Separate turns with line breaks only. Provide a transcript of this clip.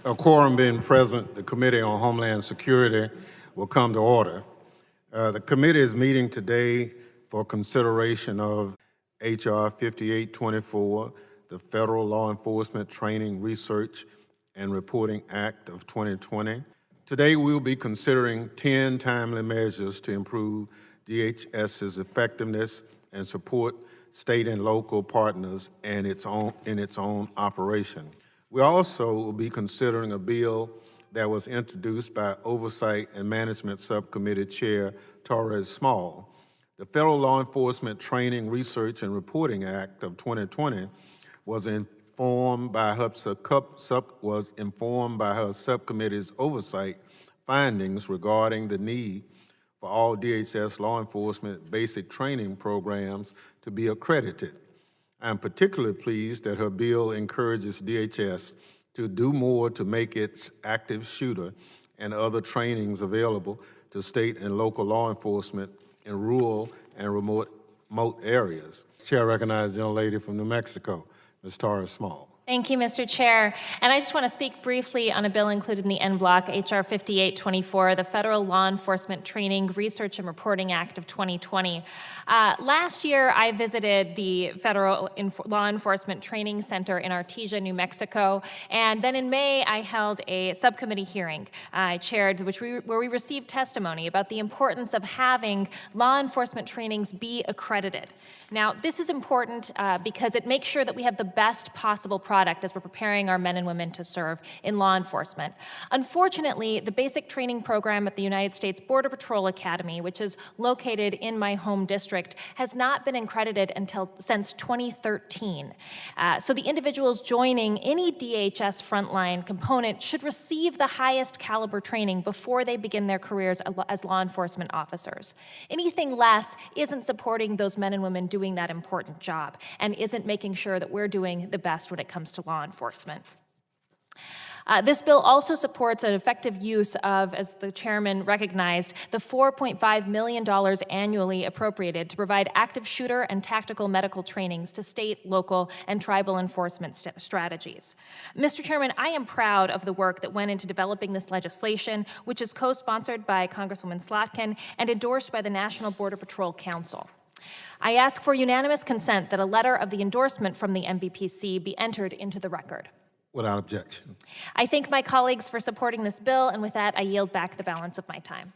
A quorum being present, the Committee on Homeland Security will come to order. The committee is meeting today for consideration of HR 5824, the Federal Law Enforcement Training, Research, and Reporting Act of 2020. Today we'll be considering 10 timely measures to improve DHS's effectiveness and support state and local partners in its own operation. We also will be considering a bill that was introduced by Oversight and Management Subcommittee Chair Torres Small. The Federal Law Enforcement Training, Research, and Reporting Act of 2020 was informed by her subcommittee's oversight findings regarding the need for all DHS law enforcement basic training programs to be accredited. I'm particularly pleased that her bill encourages DHS to do more to make its active shooter and other trainings available to state and local law enforcement in rural and remote areas. Chair recognizes the young lady from New Mexico, Ms. Torres Small.
Thank you, Mr. Chair. And I just want to speak briefly on a bill included in the en bloc, HR 5824, the Federal Law Enforcement Training, Research, and Reporting Act of 2020. Last year, I visited the Federal Law Enforcement Training Center in Artesia, New Mexico. And then in May, I held a subcommittee hearing I chaired, where we received testimony about the importance of having law enforcement trainings be accredited. Now, this is important because it makes sure that we have the best possible product as we're preparing our men and women to serve in law enforcement. Unfortunately, the basic training program at the United States Border Patrol Academy, which is located in my home district, has not been accredited since 2013. So the individuals joining any DHS frontline component should receive the highest caliber training before they begin their careers as law enforcement officers. Anything less isn't supporting those men and women doing that important job and isn't making sure that we're doing the best when it comes to law enforcement. This bill also supports an effective use of, as the chairman recognized, the $4.5 million annually appropriated to provide active shooter and tactical medical trainings to state, local, and tribal enforcement strategies. Mr. Chairman, I am proud of the work that went into developing this legislation, which is co-sponsored by Congresswoman Slotkin and endorsed by the National Border Patrol Council. I ask for unanimous consent that a letter of the endorsement from the NBPC be entered into the record.
Without objection.
I thank my colleagues for supporting this bill, and with that, I yield back the balance of my time.